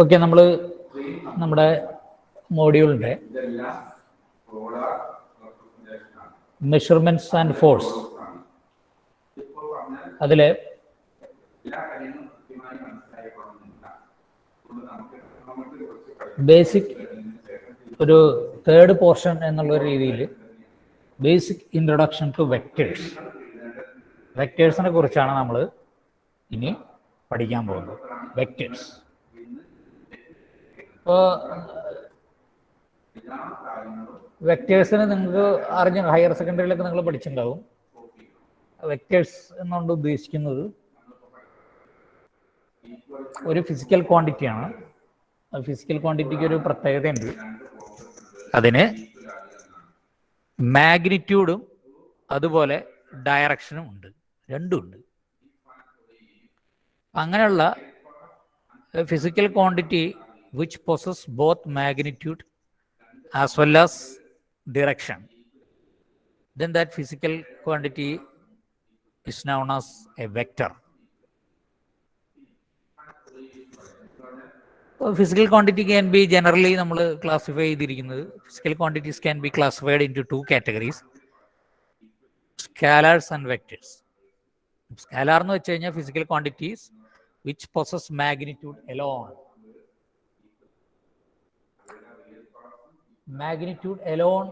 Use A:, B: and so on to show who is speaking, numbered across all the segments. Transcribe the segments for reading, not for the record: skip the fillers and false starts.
A: Okay, നമ്മൾ നമ്മുടെ മോഡ്യൂളിൻ്റെ measurements and force അതിൽ ബേസിക് ഒരു തേർഡ് പോർഷൻ എന്നുള്ള രീതിയിൽ ബേസിക് ഇൻട്രൊഡക്ഷൻ ടു വെക്ടേഴ്സ്, വെക്ടേഴ്സിനെ കുറിച്ചാണ് നമ്മൾ ഇനി പഠിക്കാൻ പോകുന്നത്. വെക്ടേഴ്സ് ഇപ്പോൾ വെക്ടേഴ്സിന് നിങ്ങൾക്ക് അറിഞ്ഞ ഹയർ സെക്കൻഡറിയിലൊക്കെ നിങ്ങൾ പഠിച്ചിട്ടുണ്ടാവും. വെക്ടേഴ്സ് എന്നുകൊണ്ട് ഉദ്ദേശിക്കുന്നത് ഒരു ഫിസിക്കൽ ക്വാണ്ടിറ്റിയാണ്. ഫിസിക്കൽ ക്വാണ്ടിറ്റിക്ക് ഒരു പ്രത്യേകതയുണ്ട്, അതിന് മാഗ്നിറ്റ്യൂഡും അതുപോലെ ഡയറക്ഷനും ഉണ്ട്, രണ്ടുമുണ്ട്. അങ്ങനെയുള്ള physical quantity which possess both magnitude as well as direction, then that physical quantity is known as a vector. Physical quantity can be generally നമ്മൾ ക്ലാസിഫൈ ചെയ്തിരിക്കുന്നത്, physical quantities can be classified into two categories, scalars and vectors. Scalar എന്ന് വെച്ച് കഴിഞ്ഞാൽ physical quantities which possess magnitude alone. Magnitude alone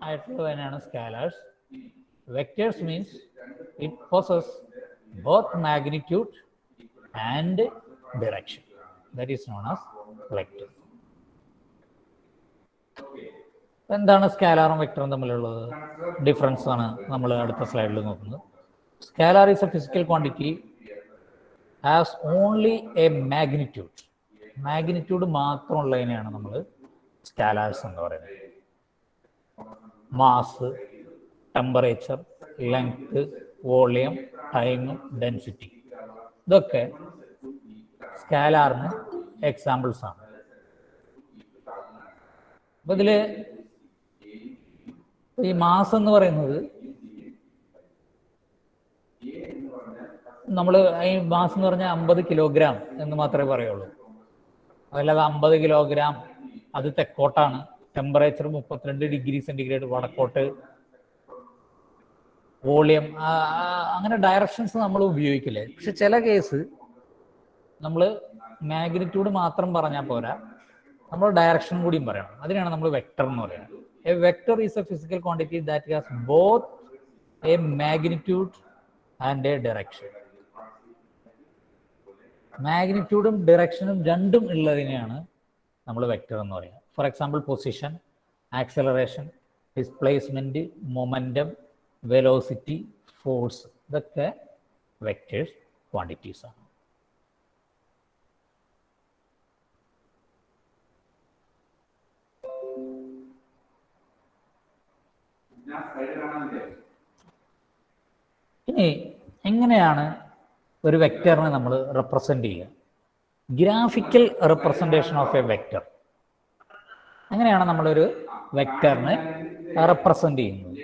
A: ആയിട്ടുള്ളവനാണ് scalars. Vectors means it possess both magnitude and direction. That is known as vector. എന്താണ് സ്കാലാറും വെക്ടറും തമ്മിലുള്ളത് difference ആണ് നമ്മൾ അടുത്ത സ്ലൈഡിൽ നോക്കുന്നത്. Scalar is a physical quantity has only a magnitude. Magnitude മാത്രമുള്ളതിനെയാണ് നമ്മൾ സ്കാലാർസ് എന്ന് പറയുന്നത്. Mass, temperature, length, volume, time, density, ഇതൊക്കെ സ്കാലാറിന് എക്സാമ്പിൾസ് ആണ്. അപ്പൊ ഇതില് ഈ മാസ് എന്ന് പറയുന്നത് നമ്മൾ ഈ മാസ് എന്ന് പറഞ്ഞാൽ 50 കിലോഗ്രാം എന്ന് മാത്രമേ പറയുള്ളൂ. അതല്ലാതെ 50 കിലോഗ്രാം അത് തെക്കോട്ടാണ്, ടെമ്പറേച്ചർ 32 ഡിഗ്രി സെന്റിഗ്രേഡ് വടക്കോട്ട്, വോളിയം, അങ്ങനെ ഡയറക്ഷൻസ് നമ്മൾ ഉപയോഗിക്കില്ലേ. പക്ഷെ ചില കേസ് നമ്മൾ മാഗ്നിറ്റ്യൂഡ് മാത്രം പറഞ്ഞാൽ പോരാ, നമ്മൾ ഡയറക്ഷൻ കൂടിയും പറയണം. അതിനാണ് നമ്മൾ വെക്ടർ എന്ന് പറയുന്നത്. A vector is a physical quantity that has both a magnitude and a direction. മാഗ്നിറ്റ്യൂഡും ഡയറക്ഷനും രണ്ടും ഉള്ളതിനെയാണ് നമ്മൾ വെക്ടർ എന്ന് പറയുക. For example position, acceleration, displacement, momentum, velocity, force, ഇതൊക്കെ വെക്ടേഴ്സ് ക്വാണ്ടിറ്റീസ് ആണ്. ഇനി എങ്ങനെയാണ് ഒരു വെക്ടറിനെ നമ്മൾ റെപ്രസെന്റ് ചെയ്യുക? Graphical representation of a vector. അങ്ങനെയാണ് നമ്മളൊരു വെക്ടറിനെ റെപ്രസെന്റ് ചെയ്യുന്നത്.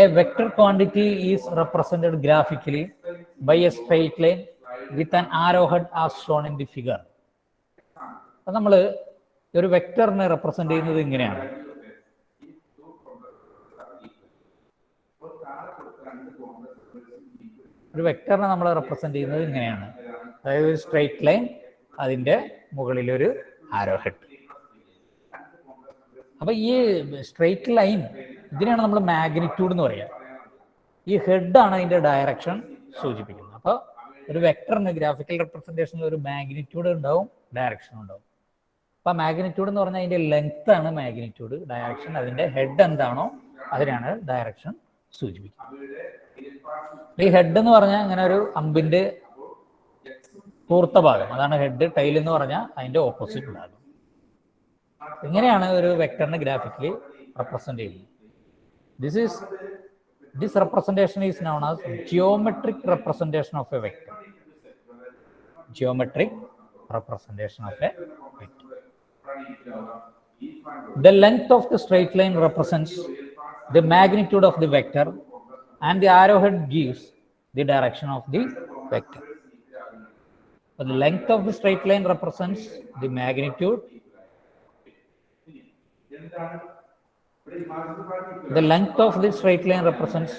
A: A vector quantity is represented graphically by a straight line with an arrow head as shown in the figure. അപ്പൊ നമ്മൾ ഒരു വെക്ടറിനെ റെപ്രസെന്റ് ചെയ്യുന്നത് ഇങ്ങനെയാണ്. ഒരു വെക്ടറിനെ നമ്മൾ റെപ്രസെന്റ് ചെയ്യുന്നത് ഇങ്ങനെയാണ്. അതായത് ഒരു സ്ട്രെയിറ്റ് ലൈൻ, അതിൻ്റെ മുകളിലൊരു ആരോ ഹെഡ്. അപ്പൊ ഈ സ്ട്രെയിറ്റ് ലൈൻ, ഇതിനാണ് നമ്മൾ മാഗ്നിറ്റ്യൂഡ് എന്ന് പറയുക. ഈ ഹെഡാണ് അതിന്റെ ഡയറക്ഷൻ സൂചിപ്പിക്കുന്നത്. അപ്പൊ ഒരു വെക്ടറിന് ഗ്രാഫിക്കൽ റെപ്രസെന്റേഷനിൽ ഒരു മാഗ്നിറ്റ്യൂഡ് ഉണ്ടാവും, ഡയറക്ഷൻ ഉണ്ടാവും. അപ്പൊ മാഗ്നിറ്റ്യൂഡ് എന്ന് പറഞ്ഞാൽ അതിന്റെ ലെങ്ത് ആണ് മാഗ്നിറ്റ്യൂഡ്, ഡയറക്ഷൻ അതിന്റെ ഹെഡ് എന്താണോ അതിനാണ് ഡയറക്ഷൻ സൂചിപ്പിക്കുന്നത്. ഈ ഹെഡ് എന്ന് പറഞ്ഞാൽ അങ്ങനെ ഒരു അമ്പിന്റെ കൂർത്ത ഭാഗം, അതാണ് ഹെഡ്. ടൈൽ എന്ന് പറഞ്ഞാൽ അതിന്റെ ഓപ്പോസിറ്റ് ഭാഗം. ഇങ്ങനെയാണ് ഒരു വെക്ടറിനെ ഗ്രാഫിക്കലി റെപ്രസെന്റ് ചെയ്യുന്നത്. This representation is known as geometric representation of a vector. Geometric representation of a vector. The length of the straight line represents the magnitude of the vector and the arrowhead gives the direction of the vector. So the length of the straight line represents the magnitude. The length of the straight line represents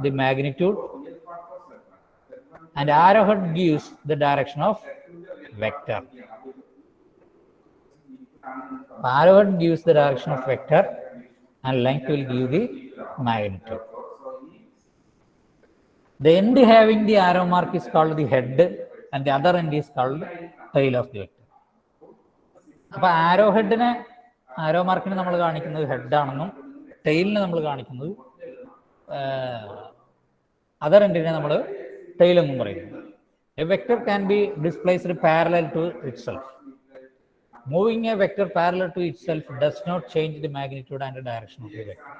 A: the magnitude, and arrowhead gives the direction of vector. Arrowhead gives the direction of vector, and length will give the magnitude. The end having the arrow mark is called the head, and the other end is called tail of the vector. അപ്പോൾ ആരോ മാർക്കിനെ നമ്മൾ കാണിക്കുന്നത് head ആണെന്നും ടെയിലിനെ നമ്മൾ കാണിക്കുന്നത് other എൻഡിനെ നമ്മൾ tail എന്നും പറയുന്നു. A vector can be displaced parallel to itself. Moving a vector parallel to itself does not change the magnitude and direction of the vector.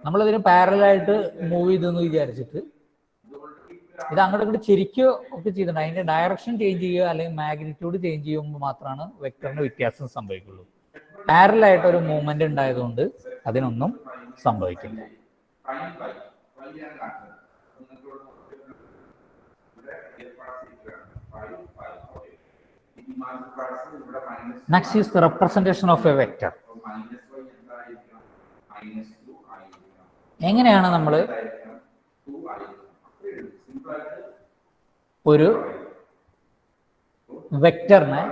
A: നമ്മളിതിന് പാരലായിട്ട് മൂവ് ചെയ്തെന്ന് വിചാരിച്ചിട്ട് ഇത് അങ്ങോട്ട് ഇങ്ങോട്ട് ചിരിക്കുകയോ ഒക്കെ ചെയ്തിട്ടുണ്ട്. അതിന്റെ ഡയറക്ഷൻ ചേഞ്ച് ചെയ്യുക അല്ലെങ്കിൽ മാഗ്നിറ്റ്യൂഡ് ചേഞ്ച് ചെയ്യുമ്പോൾ മാത്രമാണ് വെക്ടറിന് വ്യത്യാസം സംഭവിക്കുള്ളൂ. പാരലായിട്ട് ഒരു മൂവ്മെന്റ് ഉണ്ടായതുകൊണ്ട് അതിനൊന്നും സംഭവിക്കില്ല. Next is the representation of a vector. എങ്ങനെയാണ് നമ്മൾ ഒരു വെക്ടറിനെ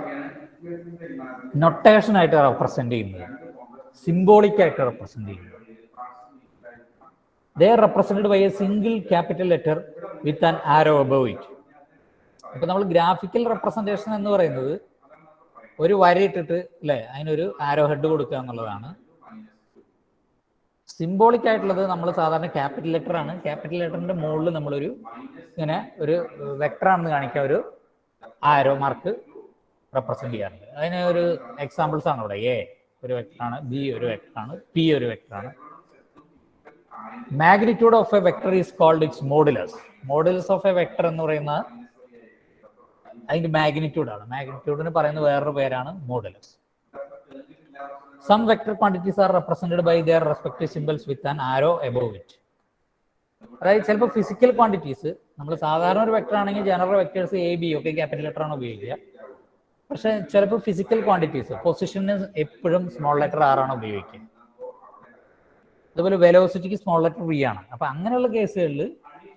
A: നൊട്ടേഷൻ ആയിട്ട് റെപ്രസെന്റ് ചെയ്യുന്നത്, സിംബോളിക് ആയിട്ട് റെപ്രസെന്റ് ചെയ്യുന്നത്. They are represented by a single capital letter with an arrow above it. അപ്പൊ നമ്മൾ ഗ്രാഫിക്കൽ റെപ്രസെന്റേഷൻ എന്ന് പറയുന്നത് ഒരു വര ഇട്ടിട്ട് അല്ലെ അതിനൊരു ആരോ ഹെഡ് കൊടുക്കുക എന്നുള്ളതാണ്. സിംബോളിക് ആയിട്ടുള്ളത് നമ്മൾ സാധാരണ ക്യാപിറ്റൽ ലെറ്റർ ആണ്. ക്യാപിറ്റൽ ലെറ്ററിന്റെ മുകളിൽ നമ്മളൊരു ഇങ്ങനെ ഒരു വെക്ടർ ആണെന്ന് കാണിക്കാൻ ഒരു ആരോ മാർക്ക് റെപ്രസെന്റ് ചെയ്യാറുണ്ട്. അതിന് ഒരു എക്സാമ്പിൾസ് ആണ് ഇവിടെ. എ ഒരു വെക്ടറാണ്, ബി ഒരു വെക്ടറാണ്, പി ഒരു വെക്ടറാണ്. Magnitude of a vector is called its modulus. Modulus of a vector എന്ന് പറയുന്ന അതിന്റെ മാഗ്നിറ്റ്യൂഡ് ആണ്. മാഗ്നിറ്റ്യൂഡിന് പറയുന്ന വേറൊരു പേരാണ് modulus. Some vector quantities are represented by their respective symbols with an arrow above it. അതായത് ചിലപ്പോൾ ഫിസിക്കൽ ക്വാണ്ടിറ്റീസ് നമ്മൾ സാധാരണ ഒരു വെക്ടർ ആണെങ്കിൽ ജനറൽ വെക്ടേഴ്സ് എ ബി ഒക്കെ ക്യാപിറ്റൽ ലെറ്റർ ആണ് ഉപയോഗിക്കുക. പക്ഷെ ചിലപ്പോൾ ഫിസിക്കൽ ക്വാണ്ടിറ്റീസ് പൊസിഷന് എപ്പോഴും സ്മോൾ ലെറ്റർ ആർ ആണ് ഉപയോഗിക്കുക. അതുപോലെ വെലോസിറ്റിക്ക് സ്മോൾ ലെറ്റർ വി ആണ്. അപ്പൊ അങ്ങനെയുള്ള കേസുകളിൽ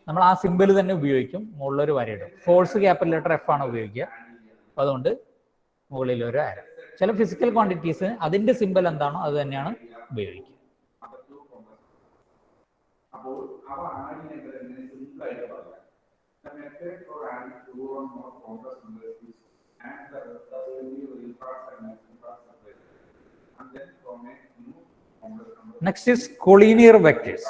A: നമ്മൾ ആ സിമ്പിൾ തന്നെ ഉപയോഗിക്കും, മുകളിലൊരു വരയിടും. ഫോഴ്സ് ക്യാപിറ്റൽ ലെറ്റർ എഫ് ആണ് ഉപയോഗിക്കുക, അപ്പൊ അതുകൊണ്ട് മുകളിലൊരു ആര. ചില ഫിസിക്കൽ ക്വാണ്ടിറ്റീസ് അതിന്റെ സിമ്പിൾ എന്താണോ അത് തന്നെയാണ് ഉപയോഗിക്കുക. Next is collinear vectors.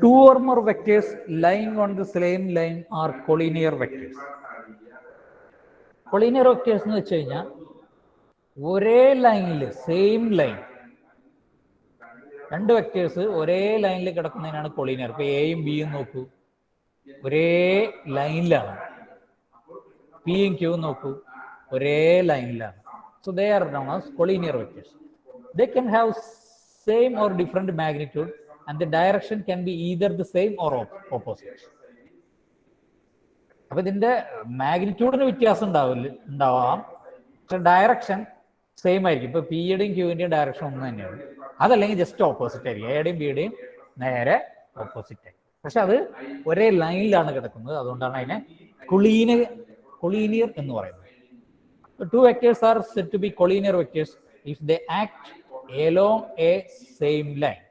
A: Two or more vectors lying on the same line are collinear vectors. Collinear vectors എന്ന് വെച്ച് കഴിഞ്ഞാൽ ഒരേ ലൈനിൽ, സെയിം ലൈൻ, രണ്ട് വെക്ടേഴ്സ് ഒരേ ലൈനിൽ കിടക്കുന്നതിനാണ് കൊളീനിയർ. ഇപ്പൊ എയും ബിയും നോക്കൂ, ഒരേ ലൈനിലാണ്. പിയും ക്യൂവും നോക്കൂ, ഒരേ ലൈനിലാണ്. So they are known as collinear vectors. They can have same or different magnitude and the direction can be either the same or opposite. അപ്പൊ ഇതിന്റെ മാഗ്നിറ്റ്യൂഡിന് വ്യത്യാസം ഉണ്ടാവാം, പക്ഷെ ഡയറക്ഷൻ സെയിം ആയിരിക്കും. ഇപ്പൊ പിയുടെയും ക്യൂവിന്റെയും ഡയറക്ഷൻ ഒന്ന് തന്നെയാണ്. അതല്ലെങ്കിൽ ജസ്റ്റ് ഓപ്പോസിറ്റ് ആയിരിക്കും. എയുടെയും ബിയുടെയും നേരെ ഓപ്പോസിറ്റ് ആയിരിക്കും. പക്ഷെ അത് ഒരേ ലൈനിലാണ് കിടക്കുന്നത്. അതുകൊണ്ടാണ് അതിനെ കൊളീനിയർ എന്ന് പറയുന്നത്. Two vectors are said to be collinear vectors if they act along a same line.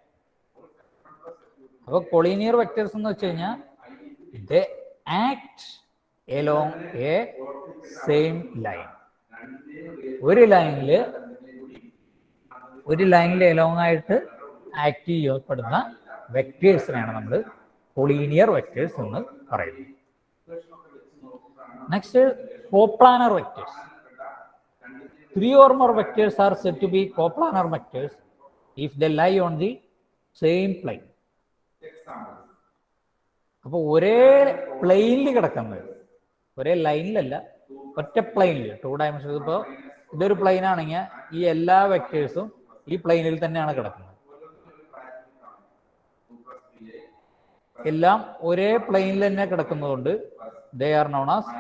A: അപ്പൊ കൊളീനിയർ വെക്ടേഴ്സ് എന്ന് വെച്ച് കഴിഞ്ഞാൽ they act along a same line. ഒരു ലൈനിൽ എലോങ് ആയിട്ട് ആക്ട് ചെയ്യപ്പെടുന്ന വെക്ടേഴ്സിനെയാണ് നമ്മൾ കൊളീനിയർ വെക്ടേഴ്സ് എന്ന് പറയുന്നത്. Next coplanar vectors. Three or more vectors are said to be coplanar vectors if they lie on the same plane. അപ്പൊ ഒരേ പ്ലെയിനിൽ കിടക്കുന്നത്, ഒരേ ലൈനിലല്ല, ഒറ്റ പ്ലെയിനിൽ, 2 ഡയമെൻഷൻ. ഇപ്പോൾ ഇതൊരു പ്ലെയിൻ ആണെങ്കിൽ ഈ എല്ലാ വെക്ടേഴ്സും ഈ പ്ലെയിനിൽ തന്നെയാണ് കിടക്കുന്നത്. എല്ലാം ഒരേ പ്ലെയിനിൽ തന്നെ കിടക്കുന്നതുകൊണ്ട് they are known as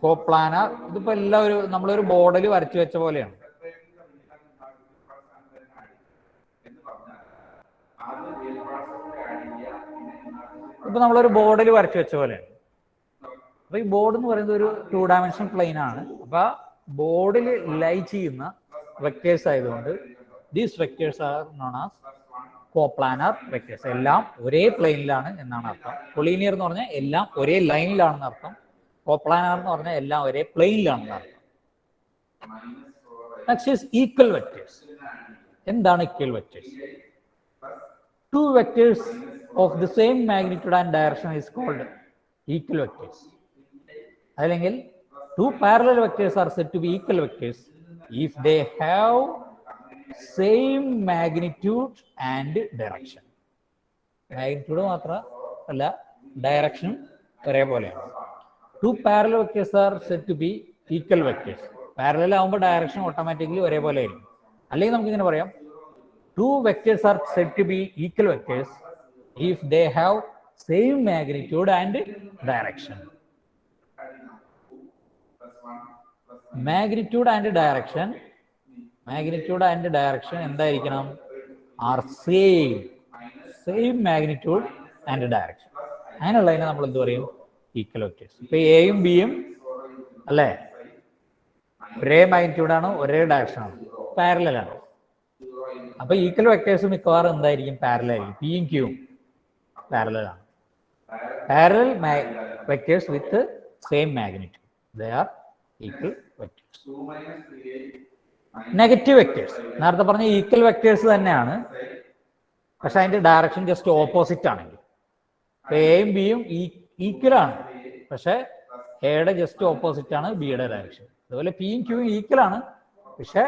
A: coplanar. ഇതിപ്പോ എല്ലാവരും നമ്മളൊരു ബോർഡിൽ വരച്ചു വെച്ച പോലെയാണ്. ഇപ്പൊ നമ്മളൊരു ബോർഡിൽ വരച്ചു വെച്ച പോലെയാണ്. അപ്പൊ ഈ ബോർഡ് എന്ന് പറയുന്നത് ഒരു 2 ഡയമെൻഷണൽ പ്ലെയിൻ ആണ്. അപ്പൊ ബോർഡിൽ ലൈ ചെയ്യുന്ന വെക്ടേഴ്സ് ആയതുകൊണ്ട് these vectors R known as coplanar vectors. എല്ലാം ഒരേ പ്ലെയിനിലാണ് എന്നാണ് അർത്ഥം. കൊളീനിയർ എന്ന് പറഞ്ഞാൽ എല്ലാം ഒരേ ലൈനിലാണെന്ന് അർത്ഥം. കോപ്ലാനാർ എന്ന് പറഞ്ഞാൽ എല്ലാം ഒരേ പ്ലെയിനിലാണെന്ന് അർത്ഥം. Next is equal vectors. എന്താണ് equal vectors? 2 vectors of the same magnitude and direction is called equal vectors. അല്ലെങ്കിൽ 2 parallel vectors are said to be equal vectors if they have same magnitude and direction. Magnitude മാത്രമല്ല direction ഒരേപോലെയാണ്. 2 parallel vectors are said to be equal vectors. Parallel ആകുമ്പോൾ direction automatically ഒരേപോലെ ആയിരിക്കും. അല്ലെങ്കിൽ നമുക്ക് ഇങ്ങനെ പറയാം, 2 vectors are said to be equal vectors if they have same magnitude and direction. Magnitude and direction എന്തായിരിക്കണം? are same magnitude and direction. അങ്ങനെയുള്ളതിനെ നമ്മൾ എന്ത് പറയും? Equal vectors. ഇപ്പൊ എയും ബിയും അല്ലേ ഒരേ മാഗ്നിറ്റ്യൂഡ് ആണ്, ഒരേ ഡയറക്ഷൻ ആണ്, പാരലൽ ആണ്. അപ്പൊ ഈക്വൽ വെക്ടേഴ്സ് മിക്കവാറും എന്തായിരിക്കും? പാരലൽ ആയിരിക്കും. പിയും ക്യൂവും പാരലൽ ആണ്. Parallel vectors with same magnitude, they are equal vectors. Negative vectors നേരത്തെ പറഞ്ഞ ഈക്വൽ വെക്ടേഴ്സ് തന്നെയാണ്, പക്ഷെ അതിന്റെ ഡയറക്ഷൻ ജസ്റ്റ് ഓപ്പോസിറ്റ് ആണെങ്കിൽ. എയും ബിയും ഈക്വൽ ആണ്, പക്ഷെ എയുടെ ജസ്റ്റ് ഓപ്പോസിറ്റ് ആണ് ബിയുടെ ഡയറക്ഷൻ. അതുപോലെ പിയും ക്യൂവും ഈക്വൽ ആണ്, പക്ഷെ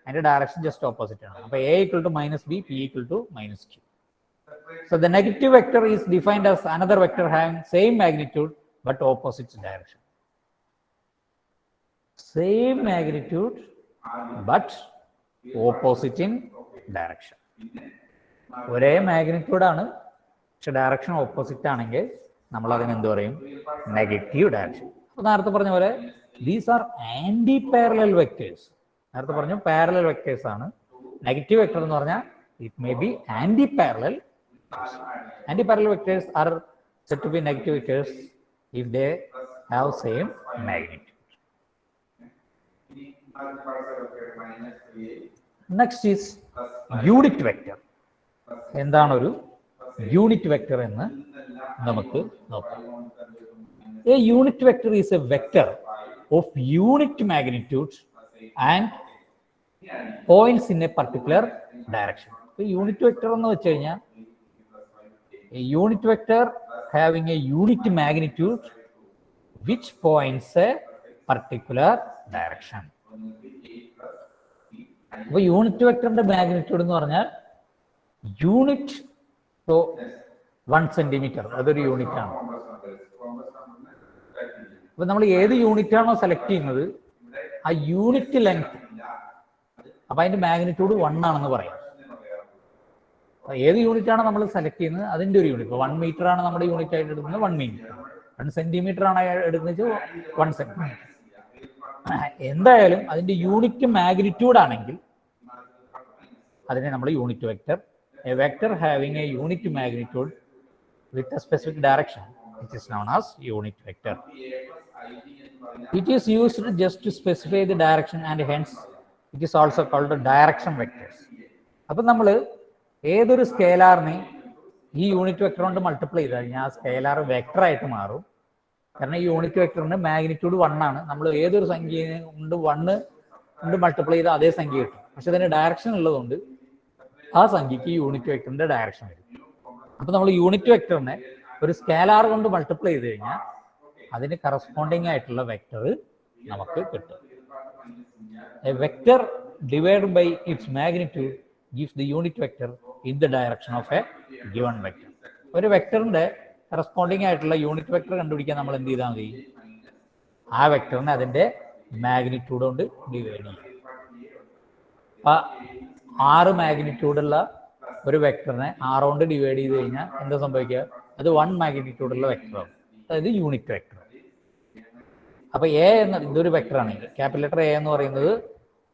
A: അതിന്റെ ഡയറക്ഷൻ ജസ്റ്റ് ഓപ്പോസിറ്റ് ആണ്. അപ്പൊ A equal to minus B, P equal to minus Q. So the negative vector is defined as another vector having same magnitude but opposite direction. Same magnitude but opposite in direction. ഒരേ magnitude ആണ്, പക്ഷെ direction opposite ആണെങ്കിൽ നമ്മൾ അതിന് എന്ത് പറയും? Negative direction. അപ്പൊ നേരത്തെ പറഞ്ഞ പോലെ these are anti parallel vectors. നേരത്തെ പറഞ്ഞു പാരലൽ വെക്ടേഴ്സ് ആണ്. നെഗറ്റീവ് വെക്ടർ എന്ന് പറഞ്ഞാൽ it may be anti parallel. Anti parallel vectors are said to be negative vectors if they have same magnitude. Next is unit vector. എന്താണ് ഒരു unit vector എന്ന് നമുക്ക് നോക്കാം. A unit vector is a vector of unit magnitude and points in a particular direction. So unit vector എന്ന് വെച്ച് കഴിഞ്ഞാൽ a unit vector having a unit magnitude which points a particular direction. അപ്പൊ unit വെക്ടറിന്റെ magnitude എന്ന് പറഞ്ഞാൽ unit 1 centimetre, അതൊരു unit ആണ്. അപ്പൊ നമ്മൾ ഏത് യൂണിറ്റ് ആണോ സെലക്ട് ചെയ്യുന്നത് ആ യൂണിറ്റ് ലെങ്ത്, അപ്പൊ അതിന്റെ മാഗ്നിറ്റ്യൂഡ് 1 ആണെന്ന് പറയാം. ഏത് യൂണിറ്റ് ആണ് നമ്മൾ സെലക്ട് ചെയ്യുന്നത് അതിന്റെ ഒരു യൂണിറ്റ്. 1 മീറ്റർ ആണ് നമ്മുടെ യൂണിറ്റ് ആയിട്ട് എടുക്കുന്നത് 1 മീറ്റർ, 1 സെന്റിമീറ്റർ ആണ് എടുക്കുന്നത് 1 സെന്റിമീറ്റർ. എന്തായാലും അതിന്റെ യൂണിറ്റ് മാഗ്നിറ്റ്യൂഡ് ആണെങ്കിൽ അതിനെ നമ്മൾ unit vector. A vector having A unit magnitude with a specific direction which is known as unit vector. It is used just to specify the direction and hence it is also called direction vectors. അപ്പോൾ നമ്മൾ ഏതൊരു സ്കേലാറിനെ ഈ unit vector കൊണ്ട് multiply ചെയ്ത് കഴിഞ്ഞാൽ ആ scalar vector ആയിട്ട് മാറും. കാരണം ഈ യൂണിറ്റ് വെക്ടറിന്റെ മാഗ്നിറ്റ്യൂഡ് 1 ആണ്. നമ്മൾ ഏതൊരു സംഖ്യ കൊണ്ട് 1 കൊണ്ട് മൾട്ടിപ്ലൈ ചെയ്താൽ അതേ സംഖ്യ കിട്ടും, പക്ഷെ അതിന്റെ ഡയറക്ഷൻ ഉള്ളതുകൊണ്ട് ആ സംഖ്യക്ക് യൂണിറ്റ് വെക്ടറിന്റെ ഡയറക്ഷൻ വരും. അപ്പൊ നമ്മൾ യൂണിറ്റ് വെക്ടറിനെ ഒരു സ്കേലാർ കൊണ്ട് മൾട്ടിപ്ലൈ ചെയ്ത് കഴിഞ്ഞാൽ അതിന് കറസ്പോണ്ടിങ് ആയിട്ടുള്ള വെക്ടർ നമുക്ക് കിട്ടും. A vector divide by its magnitude gives the unit vector in the direction of a given vector. ഒരു വെക്ടറിന്റെ കറസ്പോണ്ടിങ് ആയിട്ടുള്ള യൂണിറ്റ് വെക്ടർ കണ്ടുപിടിക്കാൻ നമ്മൾ എന്ത് ചെയ്താൽ മതി? ആ വെക്ടറിനെ അതിന്റെ മാഗ്നിറ്റ്യൂഡ് കൊണ്ട് ഡിവൈഡ് ചെയ്യും. 6 മാഗ്നിറ്റ്യൂഡുള്ള ഒരു വെക്ടറിനെ ആർ കൊണ്ട് ഡിവൈഡ് ചെയ്ത് കഴിഞ്ഞാൽ എന്താ സംഭവിക്കുക? അത് 1 മാഗ്നിറ്റ്യൂഡുള്ള വെക്ടറാണ്, അതായത് യൂണിറ്റ് വെക്ടർ. അപ്പൊ എ എന്ന ഇതൊരു വെക്ടറാണ്, ക്യാപിറ്റൽ ലെറ്റർ എ എന്ന് പറയുന്നത്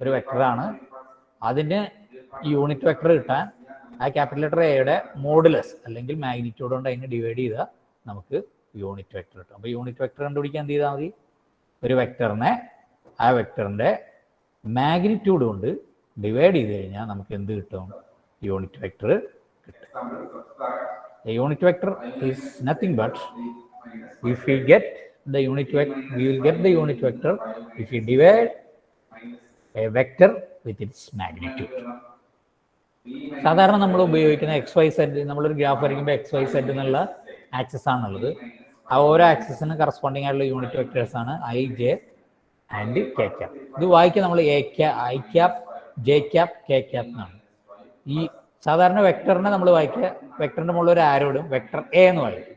A: ഒരു വെക്ടറാണ്. അതിന് യൂണിറ്റ് വെക്ടർ കിട്ടാൻ ആ ക്യാപിറ്റൽ ലെറ്റർ എയുടെ മോഡുലസ് അല്ലെങ്കിൽ മാഗ്നിറ്റ്യൂഡ് കൊണ്ട് അതിനെ ഡിവൈഡ് ചെയ്താൽ നമുക്ക് യൂണിറ്റ് വെക്ടർ കിട്ടും. അപ്പോൾ യൂണിറ്റ് വെക്ടർ കണ്ടുപിടിക്കാൻ എന്ത് ചെയ്താൽ മതി? ഒരു വെക്ടറിനെ ആ വെക്ടറിന്റെ മാഗ്നിറ്റ്യൂഡ് കൊണ്ട് ഡിവൈഡ് ചെയ്ത് കഴിഞ്ഞാൽ നമുക്ക് എന്ത് കിട്ടും? യൂണിറ്റ് വെക്ടർ കിട്ടും. Unit vector is nothing but if we get the unit vector, we will get the unit vector if we divide a vector with its magnitude. സാധാരണ നമ്മൾ ഉപയോഗിക്കുന്ന XYZ, നമ്മളൊരു ഗ്രാഫ് വരയ്ക്കുമ്പോൾ XYZ എന്നുള്ള ആക്സിസ് ആണുള്ളത്. ആ ഓരോ ആക്സിസിന് കറസ്പോണ്ടിങ് ആയിട്ടുള്ള യൂണിറ്റ് വെക്ടേഴ്സ് ആണ് I, J and K cap. ഇത് വായിക്കുക നമ്മൾ I cap, J cap, K cap എന്നാണ്. ഈ സാധാരണ വെക്ടറിനെ നമ്മൾ വായിക്കുക, വെക്ടറിന്റെ മുകളിൽ ഒരു ആരോ ഇടും, വെക്ടർ എ എന്ന് വായിക്കും.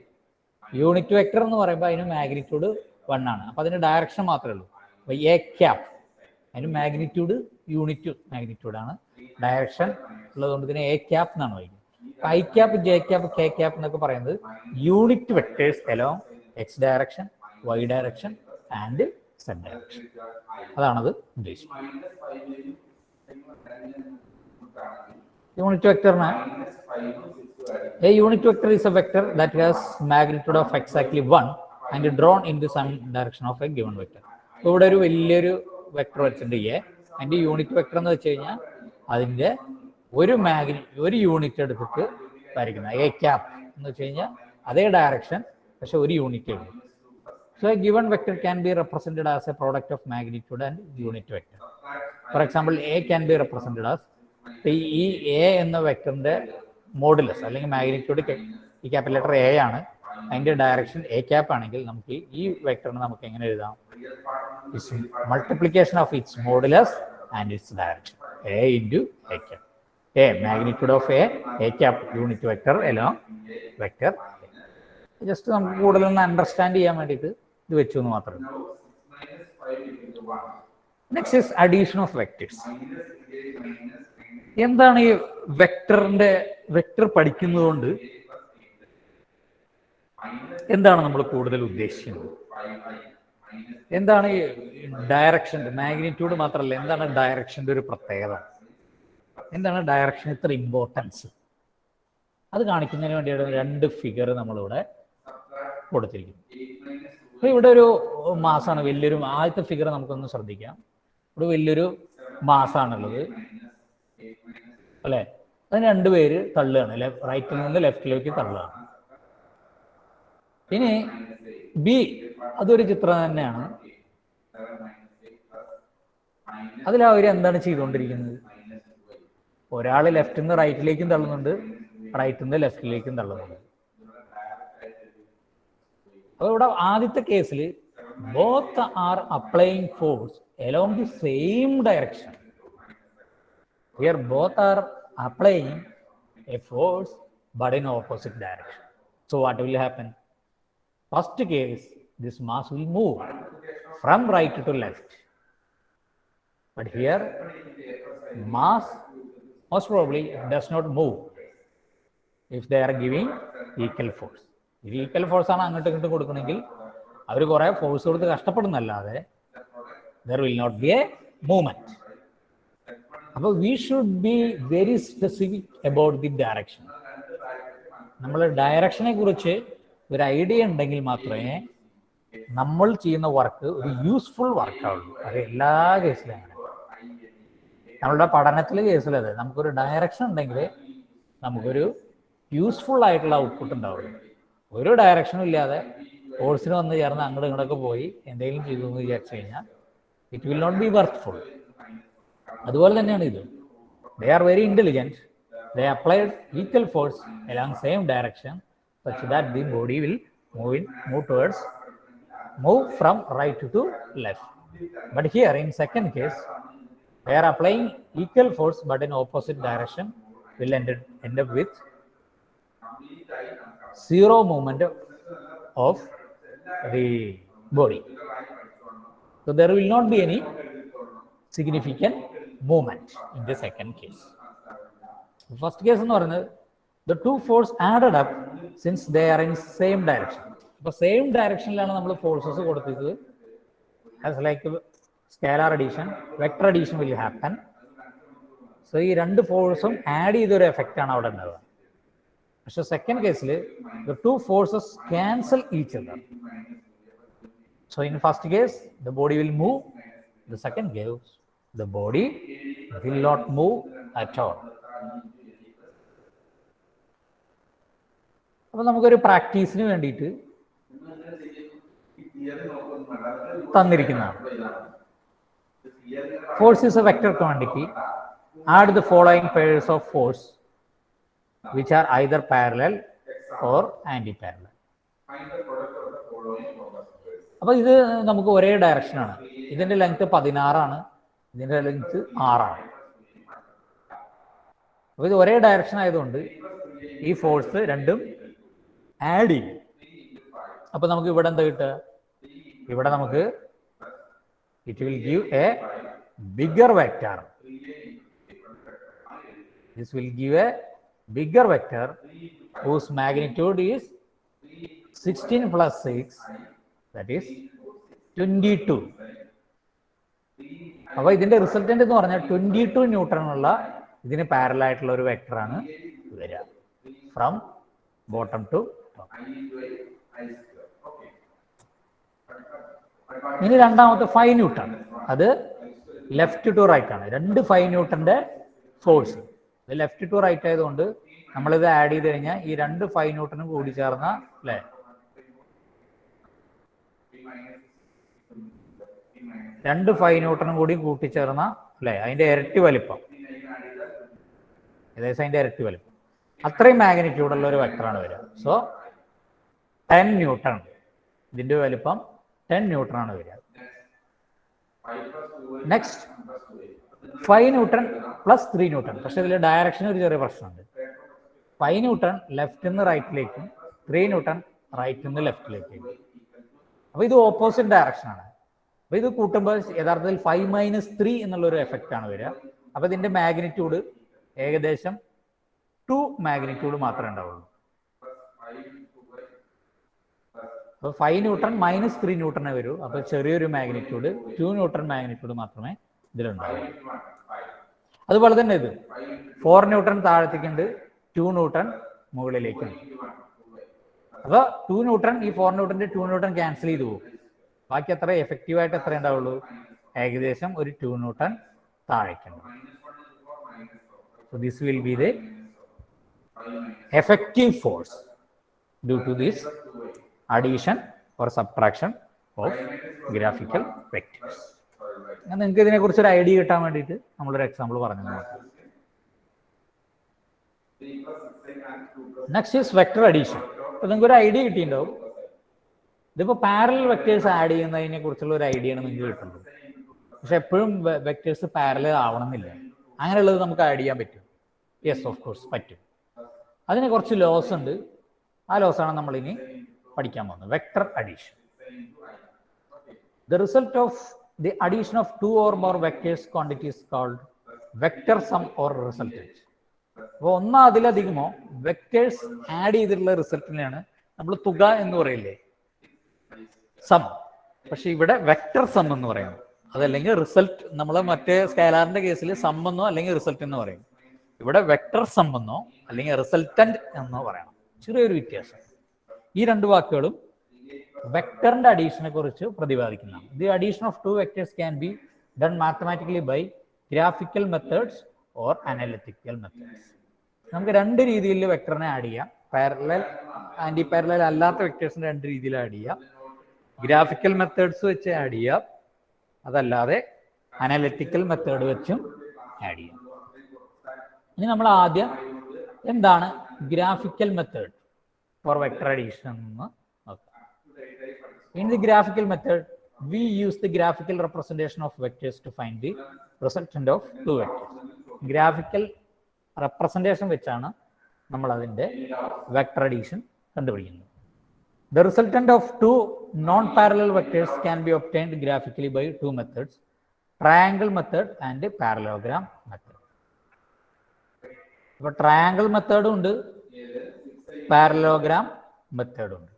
A: യൂണിറ്റ് വെക്ടർ എന്ന് പറയുമ്പോൾ അതിന് മാഗ്നിറ്റ്യൂഡ് 1 ആണ്, അപ്പൊ അതിന് ഡയറക്ഷൻ മാത്രമേ ഉള്ളൂ. അപ്പൊ എ ക്യാപ് അതിന് മാഗ്നിറ്റ്യൂഡ് യൂണിറ്റ് മാഗ്നിറ്റ്യൂഡാണ്, ഡയറക്ഷൻ ഉള്ളതുകൊണ്ട് ഇതിനെ എ ക്യാപ് എന്നാണ് വായിക്കുന്നത്. I cap, J cap, K cap എന്നൊക്കെ പറയുന്നത് unit vectors along X direction, Y direction and Z direction. അതാണത് ഉദ്ദേശിക്കുന്നത്. യൂണിറ്റ് വെക്ടറിന് a unit vector is a vector that has magnitude of exactly 1 and drawn into some direction of a given vector. ഇവിടെ ഒരു വലിയൊരു vector വെച്ചിട്ടുണ്ട് A, അതിന്റെ unit vector എന്ന് വെച്ച് കഴിഞ്ഞാൽ അതിന്റെ ഒരു യൂണിറ്റ് എടുത്തിട്ട് വരയ്ക്കുന്നത്. എ ക്യാപ് എന്ന് വെച്ച് കഴിഞ്ഞാൽ അതേ ഡയറക്ഷൻ പക്ഷെ ഒരു യൂണിറ്റ് ഉണ്ട്. So A given vector can B represented as A product of magnitude and unit vector. For example A can be represented as, ഈ എ എന്ന വെക്ടറിന്റെ മോഡുലസ് അല്ലെങ്കിൽ മാഗ്നിറ്റ്യൂഡ് ഈ ക്യാപിറ്റൽ ലെറ്റർ എ ആണ്, അതിന്റെ ഡയറക്ഷൻ എ ക്യാപ് ആണെങ്കിൽ നമുക്ക് ഈ വെക്ടറിനെ നമുക്ക് എങ്ങനെ എഴുതാം? Its multiplication of its modulus and its direction, A into A cap. A magnitude of A cap unit vector along vector. Just നമുക്ക് കൂടുതലൊന്ന് അണ്ടർസ്റ്റാൻഡ് ചെയ്യാൻ വേണ്ടിയിട്ട് ഇത് വെച്ചു എന്ന് മാത്രമേ. Next is addition of vectors. എന്താണ് ഈ വെക്ടർ പഠിക്കുന്നത് കൊണ്ട് എന്താണ് നമ്മൾ കൂടുതൽ ഉദ്ദേശിക്കുന്നത്? എന്താണ് ഈ ഡയറക്ഷൻ്റെ മാഗ്നിറ്റ്യൂഡ് മാത്രമല്ല, എന്താണ് ഡയറക്ഷൻ്റെ ഒരു പ്രത്യേകത? എന്താണ് ഡയറക്ഷൻ ഇത്ര ഇമ്പോർട്ടൻസ്? അത് കാണിക്കുന്നതിന് വേണ്ടിയാണ് 2 ഫിഗർ നമ്മളിവിടെ കൊടുത്തിരിക്കുന്നത്. അപ്പൊ ഇവിടെ ഒരു മാസാണ്, വലിയൊരു ആദ്യത്തെ ഫിഗർ നമുക്കൊന്ന് ശ്രദ്ധിക്കാം. ഇവിടെ വലിയൊരു മാസാണുള്ളത് അല്ലെ, അതിന് 2 പേര് തള്ളുകയാണ്, റൈറ്റിൽ നിന്ന് ലെഫ്റ്റിലേക്ക് തള്ളുകയാണ്. ഇനി ബി, അതൊരു ചിത്രം തന്നെയാണ്. അതിൽ അവർ എന്താണ് ചെയ്തുകൊണ്ടിരിക്കുന്നത്? ഒരാൾ ലെഫ്റ്റിൽ നിന്ന് റൈറ്റിലേക്കും തള്ളുന്നുണ്ട്, റൈറ്റിൽ നിന്ന് ലെഫ്റ്റിലേക്കും തള്ളുന്നുണ്ട്. അപ്പൊ ഇവിടെ ആദ്യത്തെ കേസിൽ both are applying force along the same direction. Here both are applying a force but in opposite direction. So what will happen? First case, this mass will move from right to left. But here, mass most probably does not move if they are giving equal force. If equal force ആണ് അങ്ങോട്ടും ഇങ്ങോട്ടും കൊടുക്കണമെങ്കിൽ അവർ കുറെ force കൊടുത്ത് കഷ്ടപ്പെടുന്നല്ലാതെ there will not be a movement. അപ്പോൾ we should be very specific about the direction. നമ്മൾ ഡയറക്ഷനെ കുറിച്ച് ഒരു ഐഡിയ ഉണ്ടെങ്കിൽ മാത്രമേ നമ്മൾ ചെയ്യുന്ന വർക്ക് ഒരു യൂസ്ഫുൾ വർക്കാവുള്ളൂ. അത് എല്ലാ കേസിലും അങ്ങനെ, നമ്മളുടെ പഠനത്തിലെ കേസിലത് നമുക്കൊരു ഡയറക്ഷൻ ഉണ്ടെങ്കിൽ നമുക്കൊരു യൂസ്ഫുൾ ആയിട്ടുള്ള ഔട്ട്പുട്ട് ഉണ്ടാവുള്ളൂ. ഒരു ഡയറക്ഷനും ഇല്ലാതെ കോഴ്സിന് വന്ന് ചേർന്ന് അങ്ങോട്ടും ഇങ്ങോട്ടൊക്കെ പോയി എന്തെങ്കിലും ചെയ്തു എന്ന് വിചാരിച്ചു കഴിഞ്ഞാൽ ഇറ്റ് വിൽ നോട്ട് ബി വർക്ക്ഫുൾ. അതുപോലെ തന്നെയാണ് ഇത്. ദേ are very intelligent, they applied equal force along same direction such that the body will move from right to left. But here in second case, they are applying equal force but in opposite direction, will end up with zero movement of the body. So there will not be any significant movement in the second case. First case എന്ന് പറയുന്നത് the two forces added up since they are in same direction. അപ്പോൾ same ഡയറക്ഷനിലാണ് നമ്മൾ forces കൊടുത്തത്. As like scalar addition, vector addition will happen. So ഈ രണ്ട് ഫോഴ്സും add ചെയ്തൊരു എഫക്റ്റ് ആണ് അവിടെ ഉണ്ടാവുക. പക്ഷെ സെക്കൻഡ് കേസിൽ the two forces cancel each other. So in first case the body will move, the second case the body will not move at all. അപ്പോൾ നമുക്കൊരു പ്രാക്ടീസിന് വേണ്ടിയിട്ട് തന്നിരിക്കുന്നതാണ്. Force is a vector quantity. Add the following pairs of force which are either parallel or anti-parallel. അപ്പോൾ ഇത് നമുക്ക് ഒരേ ഡയറക്ഷനാണ്. ഇതിന്റെ ലെങ്ത് 16 ഇതിന്റെ ലെങ്ത് 6. അപ്പോൾ ഇത് ഒരേ ഡയറക്ഷൻ ആയതുകൊണ്ട് ഈ ഫോഴ്സ് രണ്ടും ആഡ് ചെയ്യും. അപ്പൊ നമുക്ക് ഇവിടെ എന്താ കിട്ടുക? ഇവിടെ നമുക്ക് it will give A bigger vector. This will give A bigger vector whose magnitude is 16 plus 6, that is 22. അപ്പോൾ ഇതിന്റെ റിസൾട്ടന്റ് എന്ന് പറഞ്ഞാൽ 22 ന്യൂട്ടൺ ഉള്ള ഇതിന് പാരലൽ ആയിട്ടുള്ള ഒരു വെക്ടർ ആണ് വരിക ഫ്രം ബോട്ടം ടു ടോപ്പ്. ഇനി രണ്ടാമത്തെ 5 ന്യൂട്ടൺ, അത് ലെഫ്റ്റ് ടു റൈറ്റ് ആണ്. 2 5 ന്യൂട്ടന്റെ ഫോഴ്സ് ലെഫ്റ്റ് ടു റൈറ്റ് ആയതുകൊണ്ട് നമ്മളിത് ആഡ് ചെയ്ത് കഴിഞ്ഞാൽ ഈ 2 5 ന്യൂട്ടനും കൂടി ചേർന്ന അല്ലേ 2 5 ന്യൂട്ടനും കൂടി കൂട്ടിച്ചേർന്ന അല്ലേ അതിന്റെ ഇരട്ടി വലിപ്പം, ഏകദേശം അതിന്റെ ഇരട്ടി വലിപ്പം, അത്രയും മാഗ്നിറ്റ്യൂഡ് ഉള്ള ഒരു വെക്ടറാണ് വരിക. സോ 10 ന്യൂട്ടൺ, ഇതിന്റെ വലിപ്പം 10 ന്യൂട്ടൺ ആണ് വരിക. Next 5 newton plus 3 newton. പക്ഷെ ഇതിൽ ഡയറക്ഷൻ ഒരു ചെറിയ പ്രശ്നമുണ്ട്. 5 ന്യൂട്ടൺ ലെഫ്റ്റ് നിന്ന് റൈറ്റിലേക്കും 3 ന്യൂട്ടൺ റൈറ്റിൽ നിന്ന് ലെഫ്റ്റിലേക്കും. അപ്പൊ ഇത് ഓപ്പോസിറ്റ് ഡയറക്ഷൻ ആണ്. അപ്പൊ ഇത് കൂട്ടുമ്പോൾ യഥാർത്ഥത്തിൽ 5 - 3 എന്നുള്ളൊരു എഫക്റ്റ് ആണ് വരിക. അപ്പൊ ഇതിന്റെ മാഗ്നിറ്റ്യൂഡ് ഏകദേശം 2 മാഗ്നിറ്റ്യൂഡ് മാത്രമേ ഉണ്ടാവുള്ളൂ. അപ്പൊ 5 ന്യൂട്ടൺ മൈനസ് 3 ന്യൂട്ടണേ വരൂ. അപ്പൊ ചെറിയൊരു മാഗ്നിറ്റ്യൂഡ് 2 ന്യൂട്ടൺ മാഗ്നിറ്റ്യൂഡ് മാത്രമേ ഇതിലുണ്ടാവും. അതുപോലെ തന്നെ ഇത് 4 ന്യൂട്ടൺ താഴത്തേക്കുണ്ട്, 2 ന്യൂട്ടൺ മുകളിലേക്കുണ്ട്. അപ്പൊ 2 ന്യൂട്ടൺ ഈ 4 ന്യൂട്ടന്റെ 2 ന്യൂട്ടൺ ക്യാൻസൽ ചെയ്തു പോകും. ബാക്കി എത്ര എഫക്റ്റീവായിട്ട് എത്ര ഉണ്ടാവുള്ളൂ? ഏകദേശം ഒരു 2 newton താഴേക്കുണ്ട്. So this will be the effective force due to this addition or subtraction of graphical vectors. നിങ്ങൾക്ക് ഇതിനെ കുറിച്ച് ഒരു ഐഡിയ കിട്ടാൻ വേണ്ടിയിട്ട് നമ്മളൊരു എക്സാമ്പിൾ പറഞ്ഞു നോക്കാം. Next is vector addition. അപ്പൊ നിങ്ങൾക്ക് ഒരു ഐഡിയ കിട്ടിയിട്ടുണ്ടാവും. ഇതിപ്പോ പാരലൽ വെക്ടേഴ്സ് ആഡ് ചെയ്യുന്നതിനെ കുറിച്ചുള്ള ഒരു ഐഡിയ ആണ് നിങ്ങൾക്ക് കിട്ടുന്നത്. പക്ഷെ എപ്പോഴും വെക്ടേഴ്സ് പാരലൽ ആവണമെന്നില്ല. അങ്ങനെയുള്ളത് നമുക്ക് ആഡ് ചെയ്യാൻ പറ്റും. യെസ്, ഓഫ് കോഴ്സ് പറ്റും. അതിന് കുറച്ച് ലോസ് ഉണ്ട്. ആ ലോസാണ് നമ്മൾ ഇനി പഠിക്കാൻ പോകുന്നത്. Vector addition. The result of the addition of 2 or more vectors quantity is called vector sum or resultant. അപ്പോൾ ഒന്നോ അതിലധികമോ വെക്ടേഴ്സ് ആഡ് ചെയ്തിട്ടുള്ള റിസൾട്ടിനെയാണ് നമ്മൾ തുക എന്ന് പറയില്ലേ, സം. പക്ഷെ ഇവിടെ വെക്ടർ സം എന്ന് പറയണം. അതല്ലെങ്കിൽ റിസൾട്ട്, നമ്മൾ മറ്റേ സ്കേലാറിന്റെ കേസിൽ സം എന്നോ അല്ലെങ്കിൽ റിസൾട്ട് എന്ന് പറയും. ഇവിടെ വെക്ടർ സം എന്നോ അല്ലെങ്കിൽ റിസൾട്ടന്റ് എന്നോ പറയണം. ചെറിയൊരു വ്യത്യാസം. ഈ രണ്ട് വാക്കുകളും വെക്ടറിന്റെ അഡീഷനെ കുറിച്ച് പ്രതിപാദിക്കുന്നതാണ്. The addition of 2 vectors can be done mathematically by graphical methods or analytical methods. നമുക്ക് 2 രീതിയിൽ വെക്ടറിനെ ആഡ് ചെയ്യാം. പാരലൽ, ആന്റി പാരലൽ അല്ലാത്ത വെക്ടേഴ്സിനെ 2 രീതിയിൽ ആഡ് ചെയ്യാം. ഗ്രാഫിക്കൽ മെത്തേഡ്സ് വെച്ച് ആഡ് ചെയ്യാം, അതല്ലാതെ അനലിറ്റിക്കൽ മെത്തേഡ് വെച്ചും ആഡ് ചെയ്യാം. ഇനി നമ്മൾ ആദ്യം എന്താണ് graphical method for vector addition എന്ന് നോക്കാം. In the graphical method, we use the graphical representation of vectors to find the resultant of 2 vectors. Graphical representation വെച്ചാണ് നമ്മൾ അതിന്റെ വെക്ടർ അഡീഷൻ കണ്ടുപിടിക്കുന്നത്. The resultant of 2 non-parallel vectors can be obtained graphically by 2 methods: triangle method and parallelogram method. അപ്പോൾ triangle മെത്തേഡും ഉണ്ട്, parallelogram മെത്തേഡും ഉണ്ട്.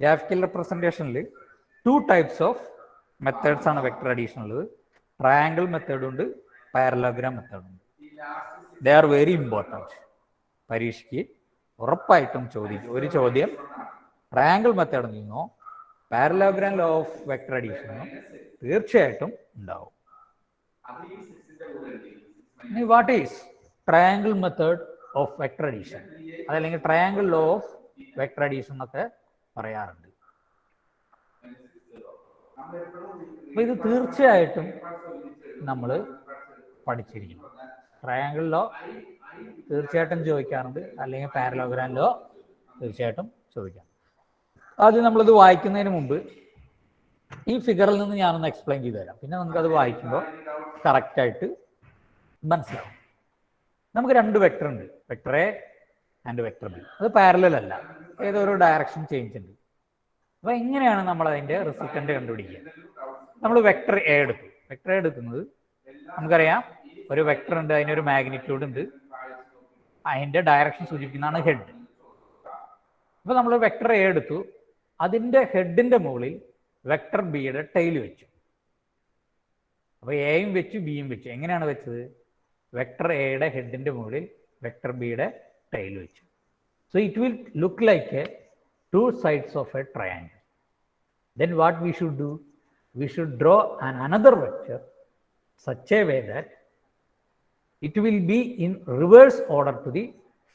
A: Graphical റെപ്രസെൻറ്റേഷനിൽ 2 ടൈപ്സ് ഓഫ് മെത്തേഡ്സ് ആണ് വെക്ടർ അഡീഷൻ ഉള്ളത്. ട്രയാങ്കിൾ മെത്തേഡും ഉണ്ട്, പാരലോഗ്രാം മെത്തേഡും ഉണ്ട്. They are very important. പരീക്ഷയ്ക്ക് ഉറപ്പായിട്ടും ചോദിക്കും ഒരു ചോദ്യം ട്രയാങ്കിൾ മെത്തേഡിൽ നിന്നോ പാരലോഗ്രാം ലോ ഓഫ് വെക്ടർ അഡീഷനോ തീർച്ചയായിട്ടും ഉണ്ടാവും. ഇനി what is triangle method of vector addition, അതല്ലെങ്കിൽ triangle law of vector addition എന്നൊക്കെ പറയാറുണ്ട്. അപ്പൊ ഇത് തീർച്ചയായിട്ടും നമ്മൾ പഠിച്ചിരിക്കണം. ട്രയാങ്കിൾ ലോ തീർച്ചയായിട്ടും ചോദിക്കാറുണ്ട്, അല്ലെങ്കിൽ പാരലോഗ്രാം ലോ തീർച്ചയായിട്ടും ചോദിക്കാം. ആദ്യം നമ്മളിത് വായിക്കുന്നതിന് മുമ്പ് ഈ ഫിഗറിൽ നിന്ന് ഞാനൊന്ന് എക്സ്പ്ലെയിൻ ചെയ്തു തരാം. പിന്നെ നമുക്കത് വായിക്കുമ്പോൾ കറക്റ്റായിട്ട് മനസ്സിലാവും. നമുക്ക് 2 വെക്ടർ ഉണ്ട്, vector A and vector B. അത് പാരലൽ അല്ല, ഏതോ ഒരു ഡയറക്ഷൻ ചേഞ്ച് ഉണ്ട്. അപ്പൊ എങ്ങനെയാണ് നമ്മൾ അതിന്റെ റിസൾട്ടന്റ് കണ്ടുപിടിക്കുക? നമ്മൾ വെക്ടർ എ എടുത്തു. വെക്ടർ എ എടുക്കുന്നത് നമുക്കറിയാം, ഒരു വെക്ടർ ഉണ്ട്, അതിനൊരു മാഗ്നിറ്റ്യൂഡ് ഉണ്ട്, അതിന്റെ ഡയറക്ഷൻ സൂചിപ്പിക്കുന്നതാണ് ഹെഡ്. അപ്പൊ നമ്മൾ വെക്ടർ എ എടുത്തു, അതിന്റെ ഹെഡിന്റെ മുകളിൽ വെക്ടർ ബിയുടെ ടൈൽ വെച്ചു. അപ്പൊ എയും വെച്ചു ബിയും വെച്ചു. എങ്ങനെയാണ് വെച്ചത്? വെക്ടർ എയുടെ ഹെഡിന്റെ മുകളിൽ വെക്ടർ ബിയുടെ ടൈൽ വെച്ചു. So it will look like A 2 sides of a triangle. Then what we should do? We should draw another vector such a way that it will be in reverse order to the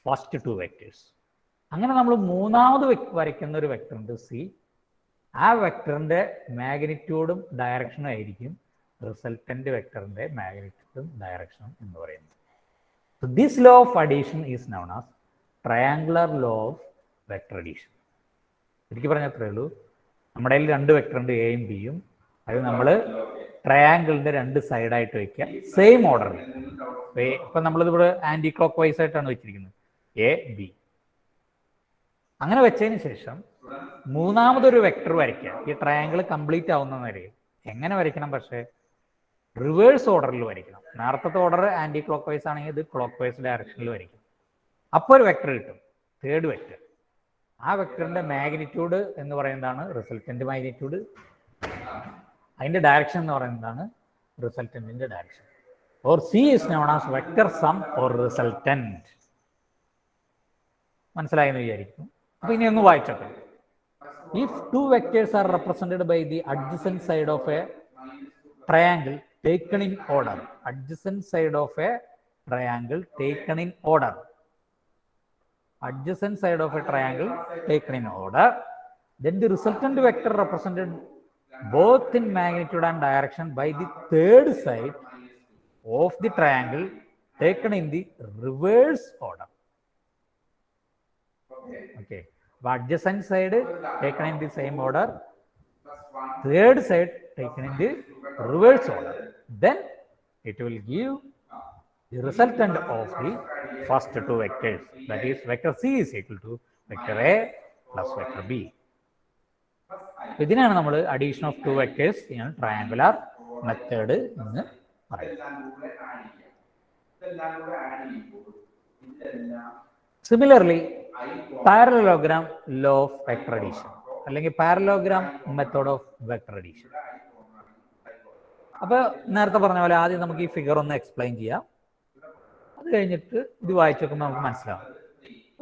A: first 2 vectors. അങ്ങനെ നമ്മൾ മൂന്നാമത് വരയ്ക്കുന്ന ഒരു vector ഉണ്ട് C. ആ വെക്ടറിന്റെ മാഗ്നിറ്റ്യൂഡും ഡയറക്ഷനും ആയിരിക്കും resultant വെക്ടറിന്റെ മാഗ്നിറ്റ്യൂഡും ഡയറക്ഷനും എന്ന് പറയുന്നത്. So this law of addition is known as triangular law of vector addition. എനിക്ക് പറഞ്ഞ അത്രേ ഉള്ളൂ. നമ്മുടെ കയ്യിൽ 2 വെക്ടർ ഉണ്ട്, എയും ബിയും. അത് നമ്മൾ ട്രയാങ്കിളിന്റെ 2 സൈഡായിട്ട് വെക്കുക, സെയിം ഓർഡറിൽ. ഇപ്പൊ നമ്മളിതിവിടെ ആന്റി ക്ലോക്ക് വൈസ് ആയിട്ടാണ് വെച്ചിരിക്കുന്നത്, എ ബി. അങ്ങനെ വെച്ചതിന് ശേഷം മൂന്നാമതൊരു വെക്ടർ വരയ്ക്കുക, ഈ ട്രയാങ്കിൾ കംപ്ലീറ്റ് ആവുന്ന വരെ. എങ്ങനെ വരയ്ക്കണം? പക്ഷേ റിവേഴ്സ് ഓർഡറിൽ വരയ്ക്കണം. നേരത്തെ ഓർഡർ ആന്റി ക്ലോക്ക് വൈസ് ആണെങ്കിൽ ഇത് ക്ലോക്ക് വൈസ് ഡയറക്ഷനിൽ വരയ്ക്കും. അപ്പോൾ ഒരു വെക്ടർ കിട്ടും, 3rd വെക്ടർ. ആ വെക്ടറിന്റെ മാഗ്നിറ്റ്യൂഡ് എന്ന് പറയുന്നതാണ് റിസൾട്ടന്റ് മാഗ്നിറ്റ്യൂഡ്. അതിന്റെ ഡയറക്ഷൻ എന്ന് പറയുന്നതാണ് റിസൾട്ടന്റിന്റെ direction. Or C is known as vector sum or resultant. മനസ്സിലായെന്ന് വിചാരിക്കും. അപ്പൊ ഇനി ഒന്ന് വായിച്ചോട്ടെ. If 2 vectors are represented by the adjacent side of a triangle taken in order. Adjacent side of a triangle taken in order. Adjacent side of a triangle taken in order, then the resultant vector represented both in magnitude and direction by the 3rd side of the triangle taken in the reverse order. Okay, adjacent side taken in the same order, 3rd side taken in the reverse order, then it will give the resultant of the first 2 vectors, that is vector C is equal to vector A plus vector B. ഇതിനാണ് നമ്മൾ addition of 2 vectors in triangular method എന്ന് പറയുന്നത്. Similarly parallelogram law of vector addition, അല്ലെങ്കിൽ parallelogram method of vector addition. അപ്പൊ നേരത്തെ പറഞ്ഞ പോലെ ആദ്യം നമുക്ക് ഈ ഫിഗർ ഒന്ന് എക്സ്പ്ലെയിൻ ചെയ്യാം. അത് കഴിഞ്ഞിട്ട് ഇത് വായിച്ചു നോക്കുമ്പോൾ നമുക്ക് മനസ്സിലാവും.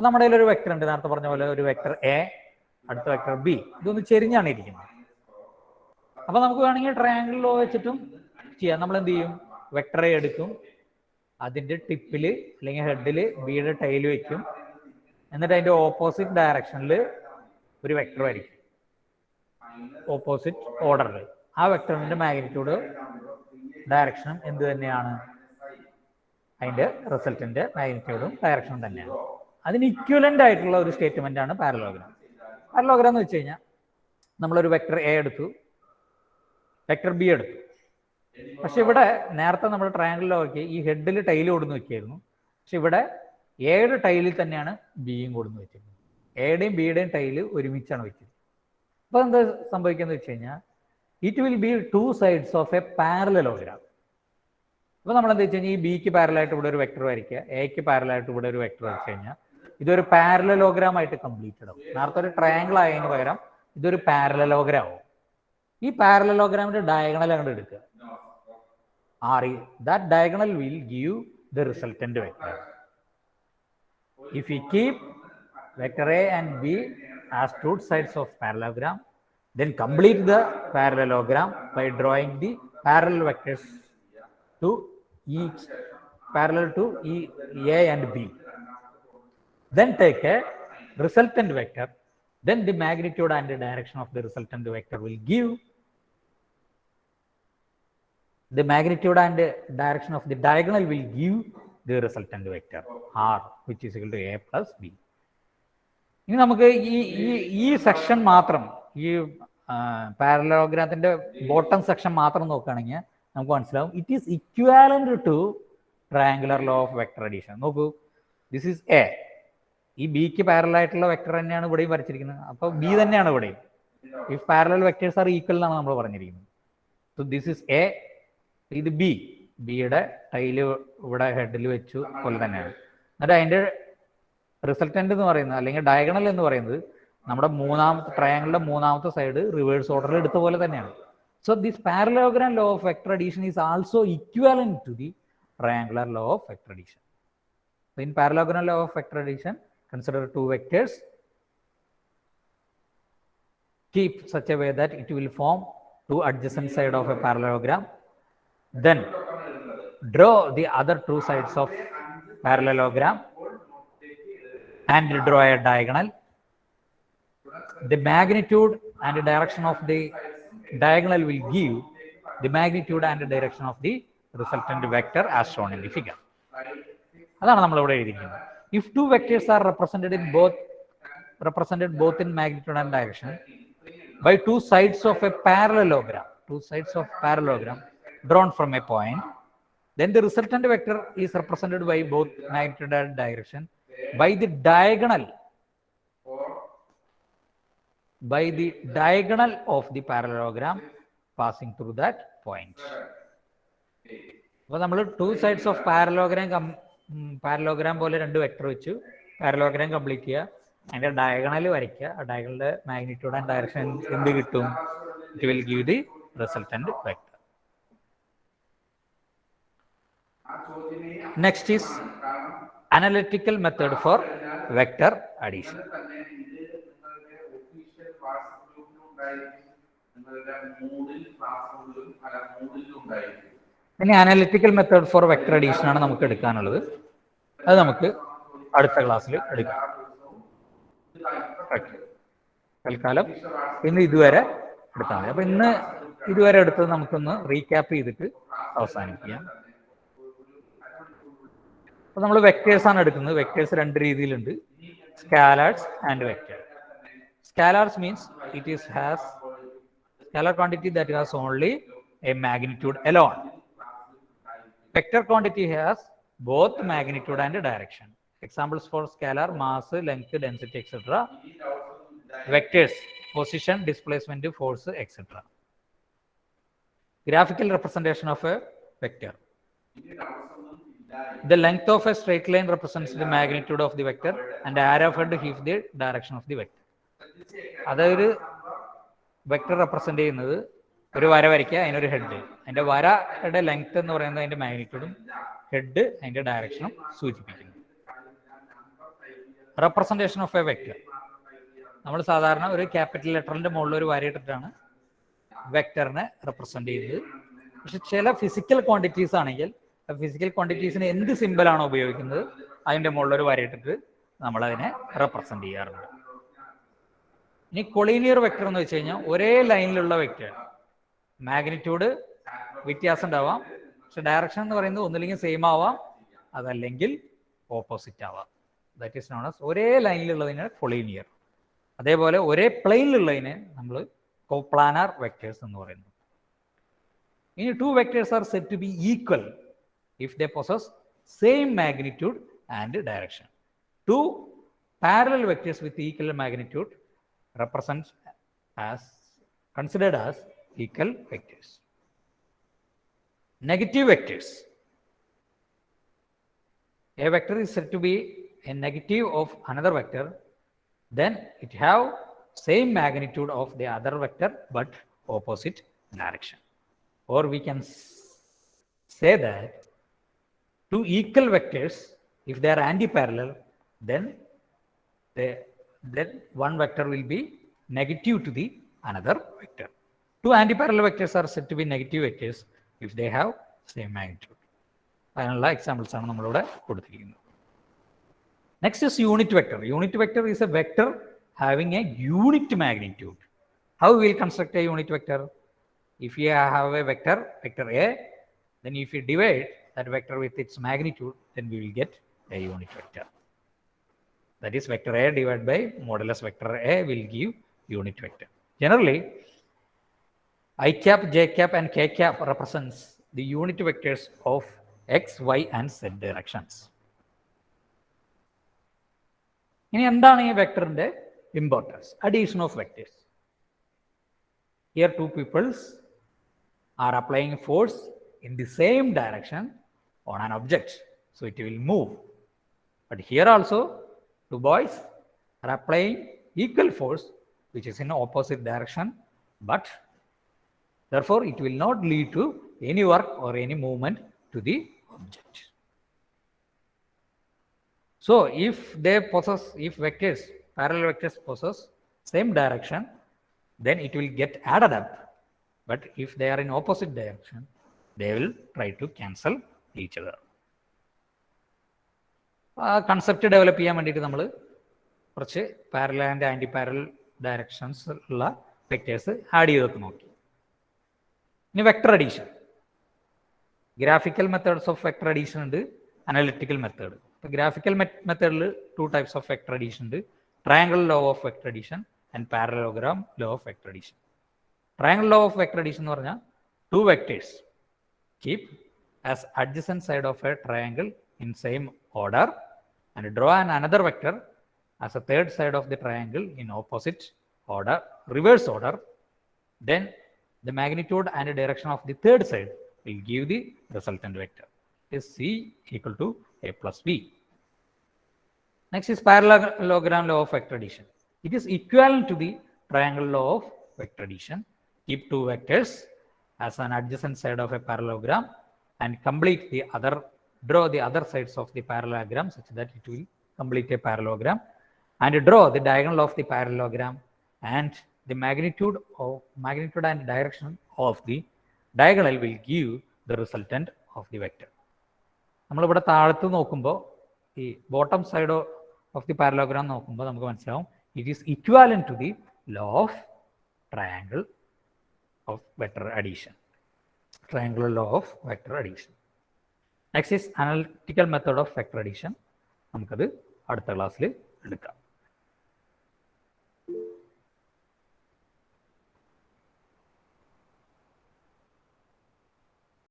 A: നമ്മുടെ കയ്യിൽ ഒരു വെക്ടർ ഉണ്ട്, നേരത്തെ പറഞ്ഞ പോലെ ഒരു വെക്ടർ എ, അടുത്ത വെക്ടർ ബി. ഇതൊന്ന് ചെരിഞ്ഞാണ് ഇരിക്കുന്നത്. അപ്പൊ നമുക്ക് വേണമെങ്കിൽ ട്രയാങ്കിൾ ലോ വെച്ചിട്ടും ചെയ്യാം. നമ്മൾ എന്ത് ചെയ്യും? വെക്ടർ എ എടുക്കും, അതിന്റെ ടിപ്പില് അല്ലെങ്കിൽ ഹെഡില് ബിയുടെ ടൈല് വെക്കും, എന്നിട്ട് അതിന്റെ ഓപ്പോസിറ്റ് ഡയറക്ഷനിൽ ഒരു വെക്ടർ വരയ്ക്കും, ഓപ്പോസിറ്റ് ഓർഡറിൽ. ആ വെക്ടറിന്റെ മാഗ്നിറ്റ്യൂഡ് ഡയറക്ഷനും എന്ത് തന്നെയാണ്? അതിന്റെ റിസൾട്ടിന്റെ മാഗ്നിറ്റ്യൂഡും ഡയറക്ഷനും തന്നെയാണ്. അതിന് ഇക്വലന്റ് ആയിട്ടുള്ള ഒരു സ്റ്റേറ്റ്മെന്റ് ആണ് പാരലോഗ്രാം. പാരലോഗ്രാം എന്ന് വെച്ച് കഴിഞ്ഞാൽ നമ്മളൊരു വെക്ടർ എ എടുത്തു, വെക്ടർ ബി എടുത്തു. പക്ഷെ ഇവിടെ നേരത്തെ നമ്മൾ ട്രയാങ്കിളിൽ നോക്കി ഈ ഹെഡിൽ ടൈല് കൊടുന്ന് വെക്കായിരുന്നു. പക്ഷെ ഇവിടെ എയുടെ ടൈലിൽ തന്നെയാണ് ബിയും കൊടുന്ന് വെച്ചിരുന്നത്. എയുടെയും ബിയുടെയും ടൈല് ഒരുമിച്ചാണ് വെച്ചത്. അപ്പൊ എന്താ സംഭവിക്കുന്നത് വെച്ച് കഴിഞ്ഞാൽ it will be 2 sides of A parallelogram. അപ്പോൾ നമ്മൾ എന്താ വെച്ച് കഴിഞ്ഞാൽ ഈ ബിക്ക് പാരലായിട്ട് ഇവിടെ ഒരു വെക്ടർ വരയ്ക്കുക, എക്ക് പാരലായിട്ട് ഇവിടെ ഒരു വെക്ടർ വരച്ചു കഴിഞ്ഞാൽ ഇതൊരു പാരലലോഗ്രാം ആയിട്ട് കംപ്ലീറ്റഡ് ആവും. നേരത്തെ ഒരു ട്രയാങ്കിൾ ആയതിന് പകരം ഇതൊരു പാരലലോഗ്രാം ആവും. ഈ പാരലലോഗ്രാമിന്റെ ഡയഗണൽ അങ്ങോട്ട് എടുക്കുക. That diagonal will give the resultant vector. If we keep vector A and B as two sides of parallelogram, then complete the parallelogram by drawing the parallel vectors to each parallel to A and B. Then take a resultant vector. Then the magnitude and the direction of the resultant vector will give the magnitude and direction of the diagonal will give the resultant vector R, which is equal to A plus B. ഇനി നമുക്ക് ഈ section മാത്രം, ഈ പാരലലോഗ്രാമത്തിന്റെ bottom section മാത്രം നോക്കുകയാണെങ്കിൽ നമുക്ക് മനസ്സിലാവും it is equivalent to triangular law of vector addition. നോക്കൂ, ദിസ് ഈസ് എ. ഈ ബിക്ക് പാരലൽ ആയിട്ടുള്ള വെക്ടർ തന്നെയാണ് ഇവിടെയും വരച്ചിരിക്കുന്നത്. അപ്പോൾ ബി തന്നെയാണ് ഇവിടെയും. If parallel vectors R equal എന്നാണ് നമ്മൾ പറഞ്ഞിരിക്കുന്നത്. സോ ദിസ് ഈസ് എ, ഇത് ബി. ബിയുടെ ടൈല് ഇവിടെ ഹെഡിൽ വെച്ചു പോലെ തന്നെയാണ്. എന്നിട്ട് അതിൻ്റെ റിസൾട്ടന്റ് എന്ന് പറയുന്നത്, അല്ലെങ്കിൽ ഡയഗണൽ എന്ന് പറയുന്നത്, നമ്മുടെ മൂന്നാമത്തെ ട്രയാങ്കിളിന്റെ മൂന്നാമത്തെ സൈഡ് റിവേഴ്സ് ഓർഡറിൽ എടുത്ത പോലെ തന്നെയാണ്. So this parallelogram law of vector addition is also equivalent to the triangular law of vector addition. In parallelogram law of vector addition, consider two vectors, keep such a way that it will form two adjacent sides of a parallelogram. Then draw the other two sides of parallelogram and draw a diagonal. The magnitude and the direction of the diagonal will give the magnitude and the direction of the resultant vector as shown in the figure. അതാണ് നമ്മൾ ഇവിടെ എഴുതിയിരിക്കുന്നത്. If two vectors are represented both in magnitude and direction by two sides of a parallelogram, drawn from a point, then the resultant vector is represented by both magnitude and direction by the diagonal of the parallelogram passing through that point. അപ്പോൾ നമ്മൾ two sides of parallelogram പോലെ രണ്ട് vector വെച്ചു, parallelogram complete ചെയ്യുക, അതിന്റെ diagonal വരയ്ക്കുക. ആ ഡയഗണലിന്റെ magnitude and direction എന്ത് കിട്ടും? It will give the resultant vector. Next is analytical method for vector addition. ഇനി analytical method for vector addition ആണ് നമുക്ക് എടുക്കാനുള്ളത്. അത് നമുക്ക് അടുത്ത ക്ലാസ്സിൽ എടുക്കാം. തൽക്കാലം ഇന്ന് ഇതുവരെ എടുത്താൽ മതി. അപ്പൊ ഇന്ന് ഇതുവരെ എടുത്തത് നമുക്കൊന്ന് റീക്യാപ്പ് ചെയ്തിട്ട് അവസാനിപ്പിക്കാം. അപ്പൊ നമ്മൾ വെക്ടേഴ്സ് ആണ് എടുക്കുന്നത്. വെക്ടേഴ്സ് രണ്ട് രീതിയിലുണ്ട്, scalars and vector. Scalars means it is has scalar quantity that has only a magnitude alone. Vector quantity has both magnitude and direction. Examples for scalar: mass, length, density, etc. Vectors: position, displacement, force, etc. Graphical representation of a vector. The length of a straight line represents the magnitude of the vector and the arrow head gives the direction of the vector. അതൊരു vector represent ചെയ്യുന്നത്, ഒരു വര വരയ്ക്കുക, അതിനൊരു head, അതിന്റെ വരയുടെ length എന്ന് പറയുന്നത് അതിന്റെ മാഗ്നിറ്റ്യൂഡും ഹെഡ് അതിന്റെ ഡയറക്ഷനും സൂചിപ്പിക്കുന്നു. റെപ്രസെന്റേഷൻ ഓഫ് എ വെക്ടർ, നമ്മൾ സാധാരണ ഒരു ക്യാപിറ്റൽ ലെറ്ററിന്റെ മുകളിൽ ഒരു വര ഇട്ടിട്ടാണ് വെക്ടറിനെ റെപ്രസെന്റ് ചെയ്യുന്നത്. പക്ഷെ ചില ഫിസിക്കൽ ക്വാണ്ടിറ്റീസ് ആണെങ്കിൽ ഫിസിക്കൽ ക്വാണ്ടിറ്റീസിന് എന്ത് സിമ്പിളാണോ ഉപയോഗിക്കുന്നത് അതിന്റെ മുകളിൽ ഒരു വര ഇട്ടിട്ട് നമ്മൾ അതിനെ റെപ്രസെന്റ് ചെയ്യാറുണ്ട്. ഇനി കൊളീനിയർ വെക്ടർ എന്ന് വെച്ച് കഴിഞ്ഞാൽ ഒരേ ലൈനിലുള്ള വെക്ടർ, മാഗ്നിറ്റ്യൂഡ് വ്യത്യാസം ഉണ്ടാവാം, പക്ഷെ ഡയറക്ഷൻ എന്ന് പറയുന്നത് ഒന്നില്ലെങ്കിൽ സെയിം ആവാം, അതല്ലെങ്കിൽ ഓപ്പോസിറ്റ് ആവാം. ദാറ്റ് ഈസ് നോൺ ആസ് ഒരേ ലൈനിലുള്ളതിന് കൊളീനിയർ. അതേപോലെ ഒരേ പ്ലെയിനിലുള്ളതിനെ നമ്മൾ കോപ്ലാനാർ വെക്ടേഴ്സ് എന്ന് പറയുന്നു. ഇനി two vectors are set to be equal if they possess same magnitude and direction. Two parallel vectors with equal magnitude represents as considered as equal vectors. Negative vectors. a vector is said to be a negative of another vector, then it have same magnitude of the other vector but opposite direction. Or we can say that two equal vectors, if they are anti-parallel, then one vector will be negative to the another vector. Two anti-parallel vectors are said to be negative vectors if they have same magnitude. അതിനുള്ള examples ആണ് നമ്മളിവിടെ കൊടുത്തിരിക്കുന്നത്. Next is unit vector. Unit vector is a vector having a unit magnitude. How we will construct a unit vector? If you have a vector A, then if you divide that vector with its magnitude, then we will get a unit vector. That is, vector A divided by modulus vector A will give unit vector. Generally, I cap, j cap and k cap represents the unit vectors of x, y and z directions. ഇനി എന്താണ് ഈ വെക്ടറിന്റെ importance? Addition of vectors. Here two peoples are applying force in the same direction on an object, so it will move. But here also two boys are applying equal force which is in opposite direction, but therefore it will not lead to any work or any movement to the object. So if they possess, if vectors, parallel vectors possess same direction, then it will get added up. But if they are in opposite direction, they will try to cancel each other. Concept develop ചെയ്യാൻ വേണ്ടിയിട്ട് നമ്മൾ കുറച്ച് parallel and anti parallel directions ഉള്ള vectors add ചെയ്തൊക്കെ നോക്കി. ഇനി vector addition. Graphical methods of vector addition ഉണ്ട്, analytical method. ഇപ്പോൾ ഗ്രാഫിക്കൽ മെത്തേഡിൽ two types of vector addition ഉണ്ട്: triangle law of vector addition and parallelogram law of vector addition. Triangle law of vector addition എന്ന് പറഞ്ഞാൽ two vectors keep as adjacent side of a triangle in same order and draw another vector as a third side of the triangle in opposite order, reverse order. Then the magnitude and direction of the third side will give the resultant vector. Is C equal to A plus B. Next is parallelogram law of vector addition. It is equivalent to the triangle law of vector addition. Keep two vectors as an adjacent side of a parallelogram and complete the other, draw the other sides of the parallelogram such that it will complete a parallelogram, and draw the diagonal of the parallelogram and the magnitude and direction of the diagonal will give the resultant of the vector. നമ്മളിവിടെ താഴത്ത് നോക്കുമ്പോൾ ഈ bottom side of the parallelogram നോക്കുമ്പോൾ നമുക്ക് മനസ്സിലാവും it is equivalent to the law of triangle of vector addition. Triangular law of vector addition. Next is analytical method of vector addition. നമുക്കത് അടുത്ത ക്ലാസ്സിൽ എടുക്കാം.